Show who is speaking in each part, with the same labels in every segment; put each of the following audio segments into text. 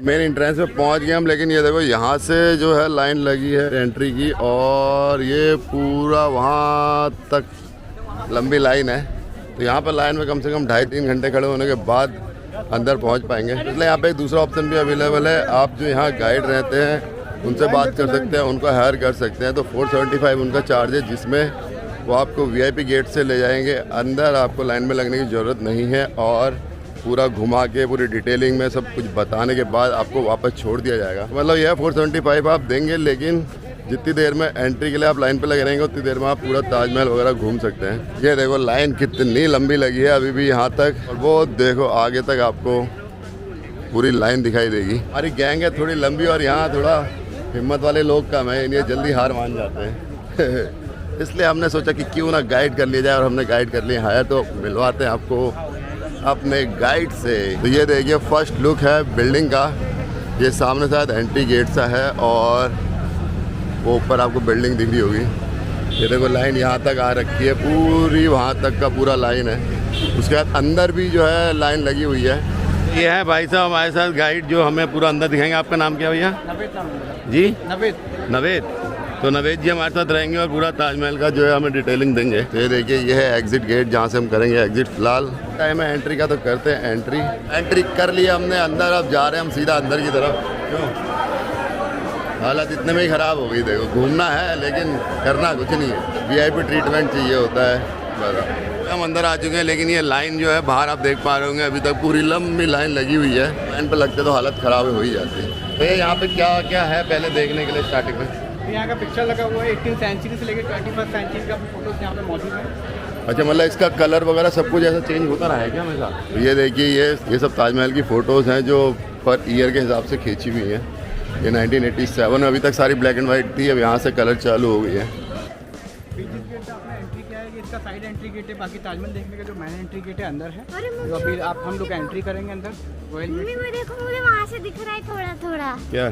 Speaker 1: Main entrance पे पहुंच गए हम, लेकिन ये देखो यहाँ से जो है लाइन लगी है एंट्री की, और ये पूरा वहाँ तक लंबी लाइन है। तो यहाँ पर लाइन में कम से कम 2.5-3 घंटे खड़े होने के बाद अंदर पहुँच पाएंगे। इसलिए यहाँ पे एक दूसरा ऑप्शन भी अवेलेबल है, आप जो यहाँ गाइड रहते हैं उनसे बात कर सकते हैं, उनको हायर कर सकते हैं। तो 475 उनका चार्ज है, जिसमें वो आपको VIP गेट से ले जाएंगे अंदर, आपको लाइन में लगने की ज़रूरत नहीं है, और पूरा घुमा के पूरी डिटेलिंग में सब कुछ बताने के बाद आपको वापस छोड़ दिया जाएगा। मतलब यह 475 आप देंगे, लेकिन जितनी देर में एंट्री के लिए आप लाइन पे लगे रहेंगे उतनी देर में आप पूरा ताजमहल वगैरह घूम सकते हैं। ये देखो लाइन कितनी लंबी लगी है अभी भी यहाँ तक, और वो देखो आगे तक आपको पूरी लाइन दिखाई देगी। हमारी गैंग है थोड़ी लंबी, और यहाँ थोड़ा हिम्मत वाले लोग कम है, इन्हें जल्दी हार मान जाते हैं। इसलिए हमने सोचा कि क्यों ना गाइड कर लिया जाए, और हमने गाइड कर लिया है। तो मिलवाते हैं आपको अपने गाइड से। तो ये देखिए फर्स्ट लुक है बिल्डिंग का, ये सामने शायद एंट्री गेट सा है, और वो ऊपर आपको बिल्डिंग दिख रही होगी। ये देखो लाइन यहाँ तक आ रखी है, पूरी वहाँ तक का पूरा लाइन है। उसके बाद अंदर भी जो है लाइन लगी हुई है। ये है भाई साहब हमारे साथ गाइड, जो हमें पूरा अंदर दिखाएंगे। आपका नाम क्या भैया?
Speaker 2: नवेद
Speaker 1: जी
Speaker 2: नवेद।
Speaker 1: तो नवेद जी हमारे साथ रहेंगे और पूरा ताजमहल का जो है हमें डिटेलिंग देंगे। तो ये देखिए ये है एग्जिट गेट, जहाँ से हम करेंगे एग्जिट। फिलहाल टाइम है एंट्री का, तो करते हैं एंट्री कर लिया हमने अंदर। अब जा रहे हैं हम सीधा अंदर की तरफ। क्यों हालत इतने में ही ख़राब हो गई। देखो घूमना है लेकिन करना कुछ नहीं है, VIP ट्रीटमेंट चाहिए होता है। बस हम अंदर आ चुके हैं, लेकिन ये लाइन जो है बाहर आप देख पा रहे होंगे, अभी तक पूरी लंबी लाइन लगी हुई है। लाइन पर लगते तो हालत ख़राब हो ही जाती है। तो ये यहाँ पे क्या क्या है पहले देखने के लिए स्टार्टिंग में?
Speaker 2: यहाँ का पिक्चर लगा हुआ है 18th सेंचुरी से लेकर 21st सेंचुरी का फोटोज यहाँ पे मौजूद है।
Speaker 1: अच्छा, मतलब इसका कलर वगैरह सब कुछ ऐसा चेंज होता रहा है क्या हमेशा? तो ये देखिए ये सब ताजमहल की फ़ोटोज़ हैं जो पर ईयर के हिसाब से खींची हुई हैं। ये 1987 में अभी तक सारी ब्लैक एंड वाइट थी, अब यहाँ से कलर चालू हो गई है।
Speaker 2: जिस गेट से आपने एंट्री किया है, ये इसका साइड एंट्री गेट है। बाकी ताजमहल देखने का जो मेन एंट्री गेट है अंदर है, जो अभी हम लोग एंट्री करेंगे अंदर रॉयल गेट।
Speaker 3: देखो मुझे वहाँ से दिख रहा है थोड़ा थोड़ा।
Speaker 1: क्या?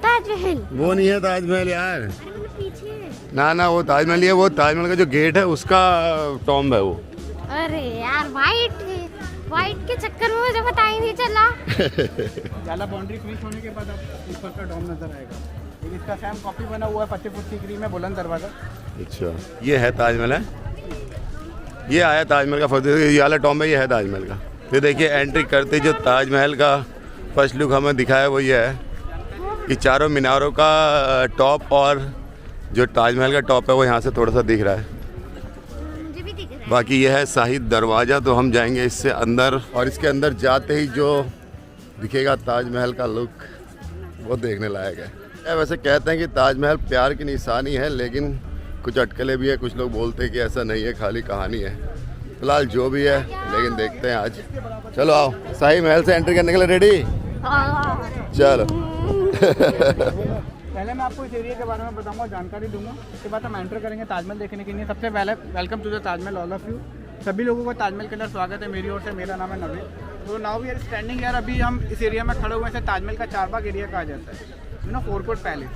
Speaker 3: ताजमहल।
Speaker 1: वो नहीं है ताजमहल यार,
Speaker 3: अरे मतलब पीछे है।
Speaker 1: ना वो ताजमहल ही है। वो ताजमहल का जो गेट है उसका टॉम्ब है वो।
Speaker 3: अरे यार वाइट के चक्कर में मुझे पता ही नहीं चला।
Speaker 2: जाला बाउंड्री फिनिश होने के बाद आप ऊपर का डॉम नजर आएगा। एक इसका सेम कॉपी बना हुआ है 50 फुट सीकरी में, बुलंद दरवाजा।
Speaker 1: अच्छा, ये है ताजमहल है, ये आया ताजमहल का फतेह, ये वाला टॉम्ब है, ये है ताजमहल का। फिर देखिए एंट्री करते जो ताजमहल का फर्स्ट लुक हमें दिखाया वो ये है कि चारों मीनारों का टॉप, और जो ताजमहल का टॉप है वो यहाँ से थोड़ा सा दिख रहा है।
Speaker 3: मुझे भी दिख रहा है।
Speaker 1: बाकी यह है शाही दरवाज़ा, तो हम जाएंगे इससे अंदर, और इसके अंदर जाते ही जो दिखेगा ताजमहल का लुक वो देखने लायक है। वैसे कहते हैं कि ताजमहल प्यार की निशानी है, लेकिन कुछ अटकलें भी है। कुछ लोग बोलते हैं कि ऐसा नहीं है, खाली कहानी है। फिलहाल जो भी है, लेकिन देखते हैं आज। चलो आओ, शाही महल से एंट्री करने के लिए रेडी? चलो।
Speaker 2: पहले मैं आपको इस एरिया के बारे में बताऊंगा, जानकारी दूंगा, उसके बाद हम एंटर करेंगे ताजमहल देखने के लिए। सबसे पहले welcome to the Taj Mahal all of you. सभी लोगों को ताजमहल के अंदर स्वागत है मेरी ओर से। मेरा नाम है नवेद। तो नाउ वी आर स्टैंडिंग यार, अभी हम इस एरिया में खड़े हुए हैं। ताजमहल का चारबाग एरिया कहा जाता है, फोरकोट पैलेस।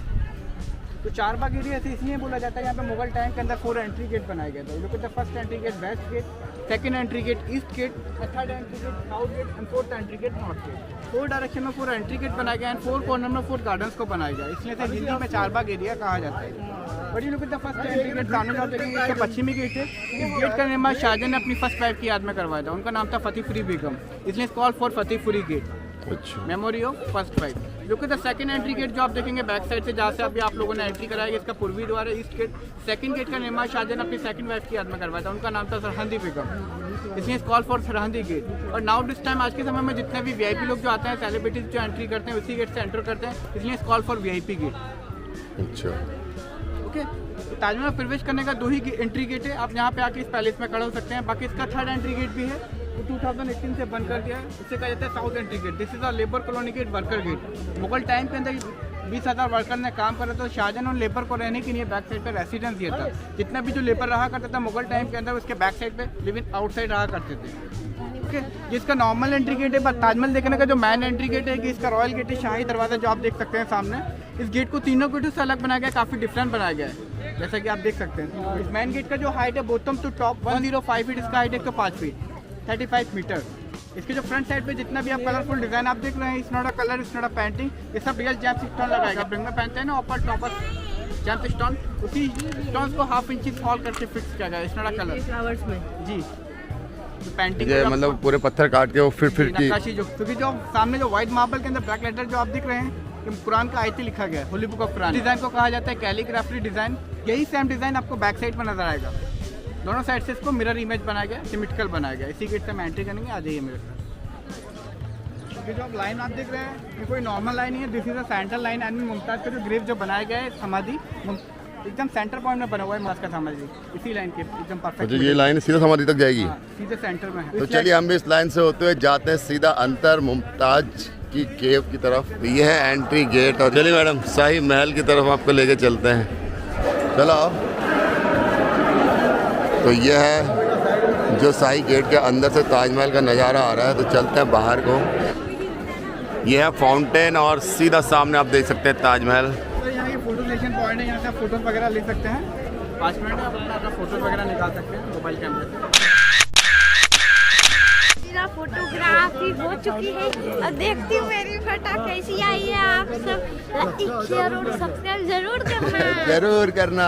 Speaker 2: तो चारबाग एरिया से इसलिए बोला जाता है, यहाँ पे मुगल टाइम के अंदर 4 एंट्री गेट बनाए गए थे। जो कि first entry gate west gate, second entry gate east gate, third entry gate south gate and fourth entry gate north gate. 4 direction में 4 एंट्री गेट बनाए गए एंड 4 कॉर्नर में 4 गार्डन्स को बनाया गया, इसलिए से हिंदी में चारबाग एरिया कहा जाता है। बट ये लोग फर्स्ट एंट्री गेट सामने जाते हैं, इसका पश्चिमी गेट है। इस गेट का निर्माण शाहजहां ने अपनी फर्स्ट वाइफ की याद में करवाया था, उनका नाम था फतेहपुरी बेगम, इसलिए call for Fatehpuri gate, memory of first wife. जो कि द सेकंड एंट्री गेट जो आप देखेंगे बैक साइड से, जहाँ से अभी आप लोगों ने एंट्री कराया, इसका पूर्वी द्वार है ईस्ट गेट। सेकंड गेट का निर्माण शाहजहां ने अपनी सेकंड वाइफ की याद में करवाया था, उनका नाम था सरहंदी बेगम, इसलिए कॉल फॉर सरहंदी गेट। और नाउ दिस टाइम आज के समय में जितने भी VIP लोग जो आते हैं, सेलिब्रिटीज जो एंट्री करते हैं, उसी गेट से एंटर करते हैं, इसलिए कॉल फॉर VIP गेट।
Speaker 1: अच्छा,
Speaker 2: ओके। तो ताजमहल में प्रवेश करने का 2 ही एंट्री गेट है। आप यहाँ पे आके इस पैलेस में खड़े हो सकते हैं। बाकी इसका थर्ड एंट्री गेट भी है, वो 2018 से बंद कर दिया है। इसे कहा जाता है south entry gate. This is a labour colony gate, worker gate. Mughal time के अंदर 20,000 वर्कर ने काम करा, तो शाहजहां ने लेबर को रहने के लिए बैक साइड पे रेसिडेंस दिया था। जितना भी जो लेबर रहा करता था मुगल टाइम के अंदर, उसके बैक साइड पे लिविंग आउटसाइड रहा करते थे। ओके, जिसका नॉर्मल एंट्री गेट है। बस ताजमहल देखने का जो मैन एंट्री गेट है कि इसका रॉयल गेट है, शाही दरवाजा जो आप देख सकते हैं सामने। इस गेट को तीनों गेटों से अलग बनाया गया, काफ़ी डिफरेंट बनाया गया है, जैसा कि आप देख सकते हैं। इस मैन गेट का जो हाइट है बॉटम टू टॉप 105 फीट, इसका हाइट है 105 फीट 35 मीटर। इसके जो फ्रंट साइड पे जितना भी आप कलरफुल डिजाइन आप देख रहे हैं, इस नॉट अ कलर, इस नॉट अ पेंटिंग, ये सब रियल जैम्स स्टोन लगाएगा। रिंग में पहनते हैं ना ऊपर टॉपर जैम्स स्टोन, उसी स्टोन्स को हाफ इंच फॉल करके फिक्स किया गया। इस नॉट अ कलर
Speaker 4: फ्लावर्स में
Speaker 2: जी, तो पेंटिंग
Speaker 1: ये मतलब पूरे पत्थर काट के वो फिर की
Speaker 2: नक्काशी जो, क्योंकि जो सामने जो व्हाइट मार्बल के अंदर ब्लैक लेटर जो आप दिख रहे हैं, ये कुरान का आयत लिखा गया है, Holi book of Quran. Design को कहा जाता है कैलीग्राफी डिजाइन। यही सेम डिजाइन आपको बैक साइड पर नजर आएगा। दोनों साइड से इसको मिरर इमेज बनाया गया, सिमेट्रिकल बनाया गया। इसी गेट से हम एंट्री करेंगे, आ जाइए मेरे साथ। ये जो लाइन आप देख रहे हैं, ये कोई नॉर्मल लाइन नहीं है, this is a central line. And Mumtaz का जो ग्रेव जो बनाया गया है समाधि एकदम सेंटर पॉइंट में बना हुआ है मुमताज का समाधि, इसी लाइन के एकदम परफेक्ट।
Speaker 1: ये लाइन सीधा समाधि तक जाएगी।
Speaker 2: सीधे सेंटर में है।
Speaker 1: तो चलिए हम भी इस लाइन से होते हुए जाते हैं सीधा अंतर मुमताज की केव की तरफ। ये है एंट्री गेट। और चलिए मैडम शाही महल की तरफ आपको लेके चलते हैं, चलो। तो ये है जो शाही गेट के अंदर से ताजमहल का नज़ारा आ रहा है। तो चलते हैं बाहर को। ये है फाउंटेन और सीधा सामने आप देख सकते हैं ताजमहल।
Speaker 2: तो यहाँ ये फोटो सेशन पॉइंट है, यहाँ से आप फोटोज वगैरह ले सकते हैं। 5 मिनट में आप अपना फोटोज वगैरह निकाल सकते हैं मोबाइल कैमरे से।
Speaker 3: मेरा फोटोग्राफी हो चुकी है और देखती हूँ मेरी फोटो कैसी आई है। आप सब लाइक शेयर और सब्सक्राइब जरूर करना।
Speaker 1: जरूर करना।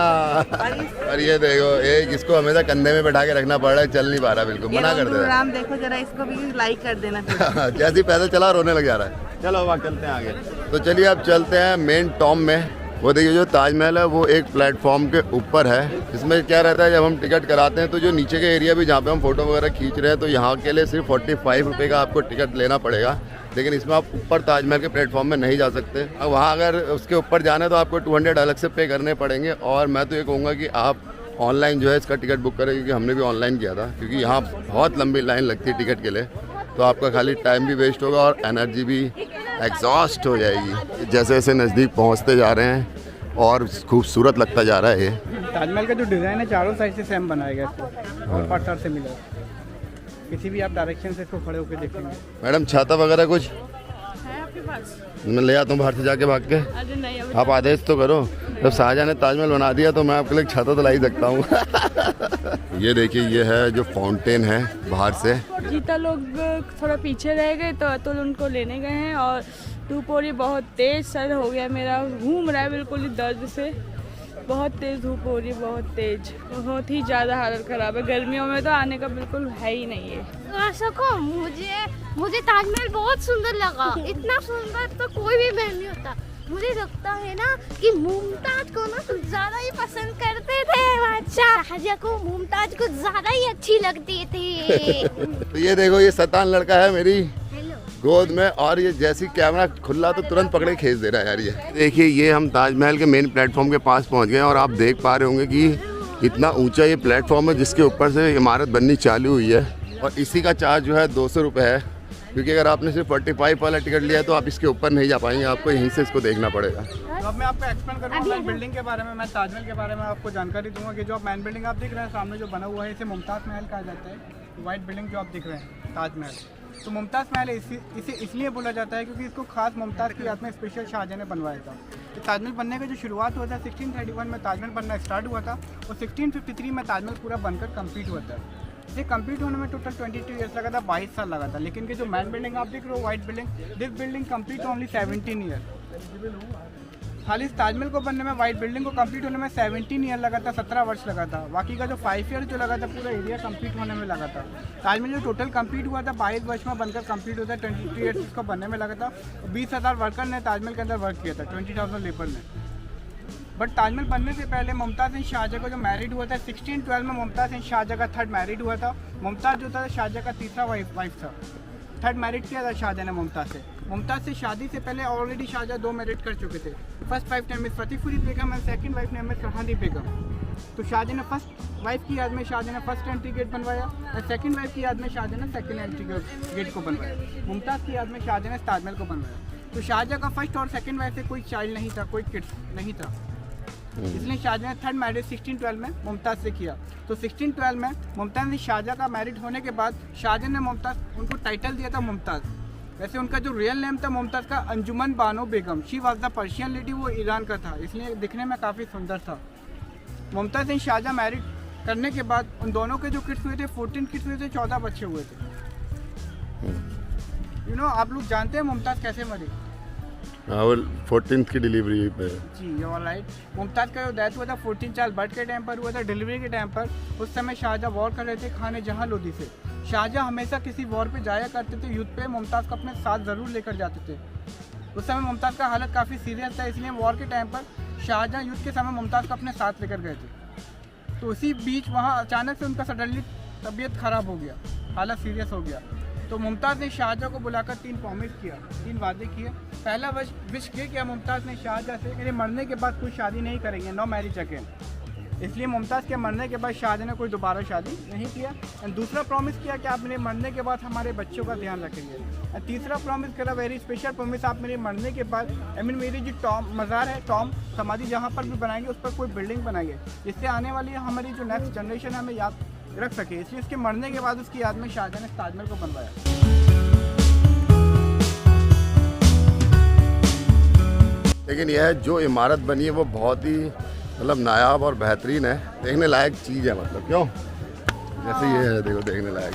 Speaker 1: और ये देखो एक इसको हमेशा कंधे में बैठा के रखना पड़ रहा है, चल नहीं पा रहा, बिल्कुल मना कर दे रहा
Speaker 4: राम देखो जरा, इसको भी लाइक कर देना।
Speaker 1: है। जैसे ही पैदल चला रोने लग जा रहा है। चलो वहाँ चलते हैं आगे। तो चलिए अब चलते हैं मेन टॉम में। वो देखिए जो ताजमहल है वो एक प्लेटफॉर्म के ऊपर है। इसमें क्या रहता है, जब हम टिकट कराते हैं तो जो नीचे के एरिया भी जहाँ पे हम फोटो वगैरह खींच रहे हैं, तो यहाँ के लिए सिर्फ 45 रुपये का आपको टिकट लेना पड़ेगा। लेकिन इसमें आप ऊपर ताजमहल के प्लेटफॉर्म में नहीं जा सकते। अब वहाँ अगर उसके ऊपर जाना है तो आपको 200 अलग से पे करने पड़ेंगे। और मैं तो ये कहूँगा कि आप ऑनलाइन जो है इसका टिकट बुक करें, क्योंकि हमने भी ऑनलाइन किया था। क्योंकि यहाँ बहुत लंबी लाइन लगती है टिकट के लिए, तो आपका खाली टाइम भी वेस्ट होगा और एनर्जी भी एग्जॉस्ट हो जाएगी। जैसे जैसे नज़दीक पहुँचते जा रहे हैं और खूबसूरत लगता जा रहा है ये
Speaker 2: ताजमहल का जो डिज़ाइन है चारों साइड से सेम बनाया गया इसको, और पत्थर से मिला। किसी भी आप डायरेक्शन से इसको खड़े होकर देखेंगे।
Speaker 1: मैडम छाता वगैरह कुछ
Speaker 4: है आपके पास?
Speaker 1: मैं ले आता हूँ बाहर से जाके भाग के।
Speaker 4: अरे नहीं, अभी
Speaker 1: आप आदेश तो करो। जब शाहजहां ने ताजमहल बना दिया तो मैं आपके लिए छाता तो ला ही सकता हूँ। ये देखिए ये है जो फाउंटेन है बाहर से।
Speaker 4: जीता लोग थोड़ा पीछे रह गए तो उनको लेने गए हैं। और धूप हो रही बहुत तेज, सर हो गया मेरा, घूम रहा है बिल्कुल ही दर्द से। बहुत तेज धूप हो रही है, बहुत तेज, बहुत ही ज़्यादा हालत ख़राब है। गर्मियों में तो आने का बिल्कुल है ही नहीं है।
Speaker 3: सको मुझे ताजमहल बहुत सुंदर लगा। इतना सुंदर तो कोई भी महल नहीं होता। मुझे लगता है ना कि मुमताज को ना कुछ ज्यादा ही पसंद करते थे। अच्छा शाहजहां को मुमताज को ज्यादा ही अच्छी लगती थी।
Speaker 1: तो ये देखो ये शैतान लड़का है मेरी गोद में, और ये जैसी कैमरा खुला तो तुरंत पकड़े खींच दे रहा है यार। ये देखिए ये हम ताजमहल के मेन प्लेटफॉर्म के पास पहुंच गए और आप देख पा रहे होंगे कि इतना ऊंचा ये प्लेटफॉर्म है जिसके ऊपर से इमारत बननी चालू हुई है। और इसी का चार्ज जो है 200 रुपये है, क्योंकि अगर आपने सिर्फ 45 वाला टिकट लिया है तो आप इसके ऊपर नहीं जा पाएंगे, आपको यहीं से इसको देखना पड़ेगा।
Speaker 2: तो अब मैं आपको एक्सप्लेन करूँगा बिल्डिंग के बारे में। मैं ताजमहल के बारे में आपको जानकारी दूंगा कि जो आप मेन बिल्डिंग आप दिख रहे हैं सामने जो बना हुआ है, इसे मुमताज़ महल कहा जाता है। वाइट बिल्डिंग जो आप दिख रहे हैं ताजमहल, तो मुमताज़ महल इसे इसलिए बोला जाता है क्योंकि इसको खास मुमताज़ की याद में स्पेशल शाहजहां ने बनवाया था। तो ताजमहल बनने का जो शुरुआत हुआ था 1631 में ताजमहल बनना स्टार्ट हुआ था और 1653 में ताजमहल पूरा बनकर कंप्लीट हुआ था। इसे कंप्लीट होने में टोटल 22 ईयर्स लगा था, 22 साल लगा था। लेकिन कि जो मेन बिल्डिंग आप देख रहे हो white building, this building complete only 17 year. खाली ताजमहल को बनने में, वाइट बिल्डिंग को कंप्लीट होने में 17 ईयर लगा था, 17 वर्ष लगा था। बाकी का जो 5 ईयर जो लगा था पूरा एरिया कंप्लीट होने में लगा था। ताजमहल जो टोटल कंप्लीट हुआ था 22 वर्ष में बनकर कंप्लीट हुआ था, 22 ईयर्स इसको बनने में लगा था। 20,000 वर्कर ने ताजमहल के अंदर वर्क किया था, 20,000 लेबर ने। बट ताजमहल बनने से पहले मुमताज़ एंड शाहजहां को जो मैरिड हुआ था 1612 में, मुमताज़ एंड शाहजहां का थर्ड मैरिड हुआ था। मुमताज़ जो था शाहजहां का तीसरा वाइफ था। थर्ड मैरिड किया था शाहजहां ने मुमताज़ से। मुमताज़ से शादी से पहले ऑलरेडी शाहजहां 2 मैरिड कर चुके थे। First wife name is Fatehpuri Begum and second wife name is Farhadi Begum. तो शाहजहां ने फर्स्ट वाइफ की याद में शाहजहां ने फर्स्ट एंट्री गेट बनवाया और सेकंड वाइफ की याद में शाहजहां ने सेकंड एंट्री गेट को बनवाया। मुमताज़ की याद में शाहजहां ने ताजमहल को बनवाया। तो शाहजहां का फर्स्ट और सेकंड वाइफ से कोई चाइल्ड नहीं था, कोई किड्स नहीं था, इसलिए शाहजहां ने थर्ड मैरिज 1612 में मुमताज़ से किया। तो 1612 में मुमताज़ ने शाहजहां का मैरिड होने के बाद शाहजहां ने मुमताज़ उनको टाइटल दिया था मुमताज़। वैसे उनका जो रियल नेम था मुमताज़ का Anjuman Bano Begum. She was the Persian lady, वो ईरान का था, इसलिए दिखने में काफ़ी सुंदर था। मुमताज़ ने शाहजहां मैरिड करने के बाद उन दोनों के जो किड्स हुए थे 14 किड्स हुए थे, 14 बच्चे हुए थे। यू नो आप लोग जानते हैं मुमताज़ कैसे मरी?
Speaker 1: वो 14th की डिलीवरी पे।
Speaker 2: जी ऑलराइट। मुमताज़ का जो डेथ हुआ था 14 साल बर्थ के टाइम पर हुआ था, डिलीवरी के टाइम पर। उस समय शाहजहाँ वॉर कर रहे थे खाने जहाँ लोधी से। शाहजहाँ हमेशा किसी वॉर पे जाया करते थे युद्ध पे, मुमताज़ को अपने साथ ज़रूर लेकर जाते थे। उस समय मुमताज़ का हालत काफ़ी सीरियस था, इसलिए वॉर के टाइम पर शाहजहाँ युद्ध के समय मुमताज़ को अपने साथ लेकर गए थे। तो उसी बीच वहाँ अचानक से उनका सडनली तबीयत ख़राब हो गया, हालत सीरियस हो गया। तो मुमताज़ ने शाहजहाँ को बुलाकर 3 प्रॉमिस किया, 3 वादे किए। पहला विश ये किया मुमताज़ ने शाहजहाँ से, मेरे मरने के बाद कोई शादी नहीं करेंगे, नो मैरिज अगेन। इसलिए मुमताज़ के मरने के बाद शाहजहाँ ने कोई दोबारा शादी नहीं किया। एंड दूसरा प्रॉमिस किया कि आप मेरे मरने के बाद हमारे बच्चों का ध्यान रखेंगे। एंड तीसरा प्रॉमिस करा, वेरी स्पेशल प्रॉमिस, आप मेरे मरने के बाद मेरी जो मज़ार है, टॉम समाधि जहाँ पर भी बनाएंगे उस पर कोई बिल्डिंग बनाएंगे, जिससे आने वाली हमारी जो नेक्स्ट जनरेशन है हमें याद रख सके। इसलिए इसके मरने के बाद उसकी याद में शाहजहाँ ने ताजमहल को बनवाया।
Speaker 1: लेकिन यह जो इमारत बनी है वो बहुत ही मतलब नायाब और बेहतरीन है, देखने लायक चीज़ है। मतलब क्यों, जैसे ये है देखो देखने लायक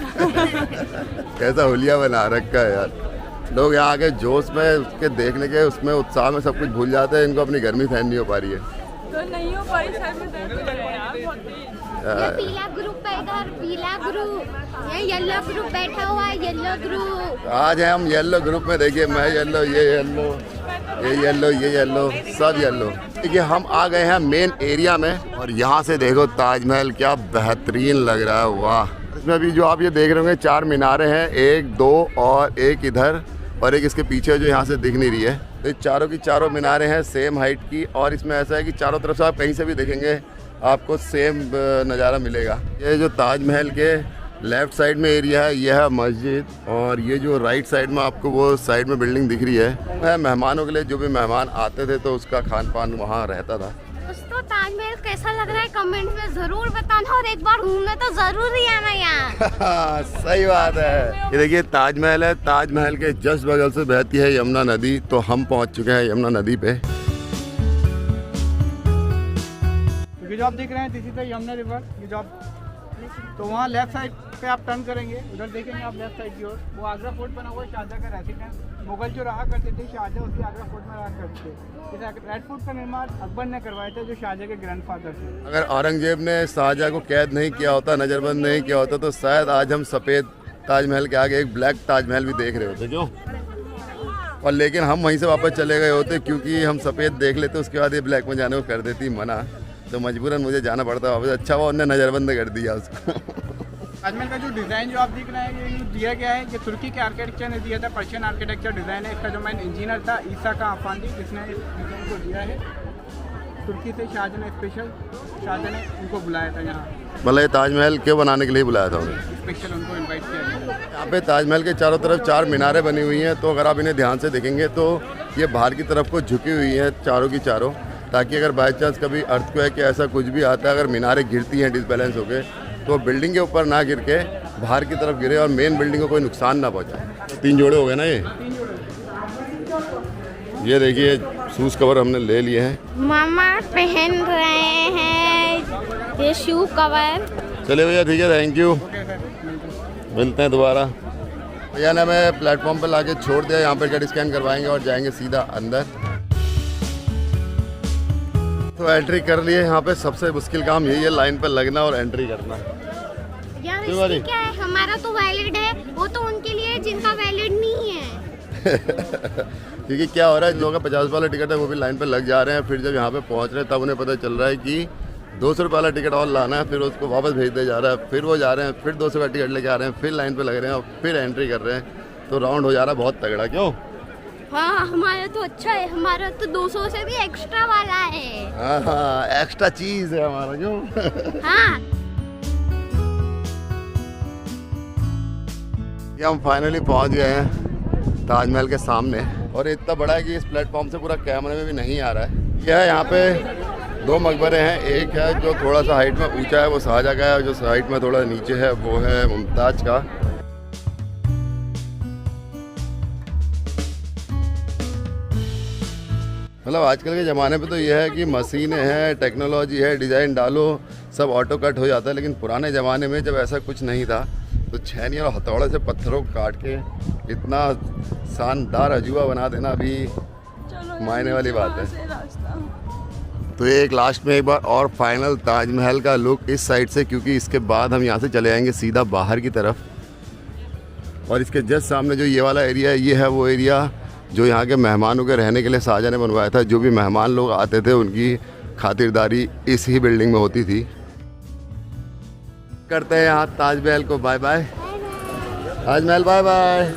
Speaker 1: कैसा हुलिया बना रखा है यार। लोग यहाँ आके जोश में उसके देखने के उसमें उत्साह में सब कुछ भूल जाते हैं। इनको अपनी गर्मी सहन नहीं हो पा रही है।
Speaker 4: तो नहीं हो पाई सर में दर्द हो रहा है यार, बहुत तेज।
Speaker 3: ये पीला ग्रुप है इधर, पीला ग्रुप। ये येलो ग्रुप बैठा हुआ है, येलो ग्रुप।
Speaker 1: आज है हम येलो ग्रुप में, देखिए मैं येलो, ये येलो, ये येलो, ये येलो, सब येलो। देखिए हम आ गए हैं मेन एरिया में और यहाँ से देखो ताजमहल क्या बेहतरीन लग रहा है, वाह। इसमें भी जो आप ये देख रहे होंगे 4 मीनारें हैं, 1, 2 और एक इधर और एक इसके पीछे जो यहाँ से दिख नहीं रही है। तो ये चारों की चारों मीनारें हैं सेम हाइट की, और इसमें ऐसा है कि चारों तरफ से आप कहीं से भी देखेंगे आपको सेम नज़ारा मिलेगा। ये जो ताजमहल के लेफ़्ट साइड में एरिया है यह है मस्जिद, और ये जो राइट साइड में आपको वो साइड में बिल्डिंग दिख रही है मेहमानों के लिए, जो भी मेहमान आते थे तो उसका खान पान वहाँ रहता था।
Speaker 3: दोस्तों ताजमहल कैसा लग रहा है कमेंट में ज़रूर बताना, और एक बार घूमने तो ज़रूर ही आना यहाँ।
Speaker 1: सही बात है। ये देखिए ताजमहल है, ताजमहल के जस्ट बगल से बहती है यमुना नदी। तो हम पहुँच चुके हैं यमुना नदी पे।
Speaker 2: ये जो आप देख रहे हैं this is the Yamuna river. ये जो आप तो वहाँ लेफ्ट साइड पे आप टर्न करेंगे, उधर देखेंगे आप लेफ्ट साइड की ओर, वो आगरा फोर्ट बना हुआ है, शाहजहाँ का रेसिडेंस। मुगल जो रहा करते थे शाहजहाँ उसी आगरा फोर्ट में रहा करते थे। इस रेड फोर्ट का निर्माण अकबर ने करवाया था, जो शाहजहाँ के ग्रैंडफादर थे।
Speaker 1: अगर औरंगजेब ने शाहजहाँ को कैद नहीं किया होता, नज़रबंद नहीं किया होता, तो शायद आज हम सफ़ेद ताजमहल के आगे एक ब्लैक ताजमहल भी देख रहे होते। क्यों? और लेकिन हम वहीं से वापस चले गए होते, क्योंकि हम सफ़ेद देख लेते उसके बाद ये ब्लैक में जाने को कर देती मना, तो मजबूरन मुझे जाना पड़ता वापस। अच्छा हुआ उन्होंने नज़रबंद कर दिया उसको।
Speaker 2: ताजमहल का जो डिज़ाइन जो आप देख रहे हैं ये दिया गया है, ये तुर्की के आर्किटेक्चर ने दिया था, पर्शियन आर्किटेक्चर डिज़ाइन है। इसका जो मेन इंजीनियर था ईसा का अफांदी, जिसने इस डिज़ाइन को दिया है। तुर्की से शाहजहाँ ने स्पेशल शाहजहाँ ने उनको बुलाया था यहाँ,
Speaker 1: मतलब ये ताजमहल क्यों बनाने के लिए बुलाया था उन्हें?
Speaker 2: स्पेशल उनको इन्वाइट किया गया।
Speaker 1: यहाँ पे ताजमहल के चारों तरफ 4 मीनारें बनी हुई हैं, तो अगर आप इन्हें ध्यान से देखेंगे तो ये बाहर की तरफ को झुकी हुई हैं चारों की चारों, ताकि अगर बाई चांस कभी अर्थक्वेक या ऐसा कुछ भी आता है, अगर मीनारें गिरती हैं डिसबैलेंस होकर, तो बिल्डिंग के ऊपर ना गिर के बाहर की तरफ गिरे और मेन बिल्डिंग को कोई नुकसान ना पहुंचाए। 3 जोड़े हो गए ना ये देखिए शूज़ कवर हमने ले लिए हैं।
Speaker 3: मामा पहन रहे हैं ये शू कवर।
Speaker 1: चलिए भैया ठीक है, थैंक यू, मिलते हैं दोबारा। भैया ने हमें प्लेटफॉर्म पर लाके छोड़ दिया, यहाँ पर टिकट स्कैन करवाएंगे और जाएंगे सीधा अंदर। तो एंट्री कर लिए। यहाँ पे सबसे मुश्किल काम यही है, लाइन पर लगना और एंट्री करना।
Speaker 3: यार इसमें क्या है, हमारा तो वैलिड है, वो तो उनके लिए जिनका वैलिड नहीं है।
Speaker 1: क्योंकि क्या हो रहा है, लोगों का 50 वाला टिकट है वो भी लाइन पे लग जा रहे हैं, फिर जब यहाँ पे पहुँच रहे हैं तब उन्हें पता चल रहा है कि 200 रुपये वाला टिकट और लाना है, फिर उसको वापस भेज दिया जा रहा है, फिर वो जा रहे हैं, फिर 200 का टिकट लेके आ रहे हैं, फिर लाइन पे लग रहे हैं और फिर एंट्री कर रहे हैं। तो राउंड हो जा रहा है बहुत तगड़ा। क्यों?
Speaker 3: हाँ हमारा तो अच्छा है, हमारा तो 200 से भी एक्स्ट्रा वाला है।
Speaker 1: हाँ एक्स्ट्रा चीज़ है हमारा। क्यों?
Speaker 3: हाँ
Speaker 1: हम फाइनली पहुँच गए हैं ताजमहल के सामने, और इतना बड़ा है कि इस प्लेटफॉर्म से पूरा कैमरे में भी नहीं आ रहा है। यह यहाँ पे 2 मकबरे हैं, एक है जो थोड़ा सा हाइट में ऊंचा है वो शाहजहाँ का है, और जो हाइट में थोड़ा नीचे है वो है मुमताज़ का। मतलब आजकल के ज़माने पे तो यह है कि मशीनें हैं, टेक्नोलॉजी है, डिज़ाइन डालो सब ऑटो कट हो जाता है, लेकिन पुराने ज़माने में जब ऐसा कुछ नहीं था तो छैनी और हथौड़े से पत्थरों को काट के इतना शानदार अजूबा बना देना अभी
Speaker 4: चलो
Speaker 1: मायने वाली बात है।
Speaker 4: से रास्ता।
Speaker 1: तो ये एक लास्ट में एक बार और फाइनल ताजमहल का लुक इस साइड से, क्योंकि इसके बाद हम यहाँ से चले जाएंगे सीधा बाहर की तरफ। और इसके जस्ट सामने जो ये वाला एरिया है, ये है वो एरिया जो यहाँ के मेहमानों के रहने के लिए शाहजहाँ ने बनवाया था। जो भी मेहमान लोग आते थे उनकी खातिरदारी इस ही बिल्डिंग में होती थी। करते हैं यहाँ ताजमहल को bye bye. Taj Mahal bye bye.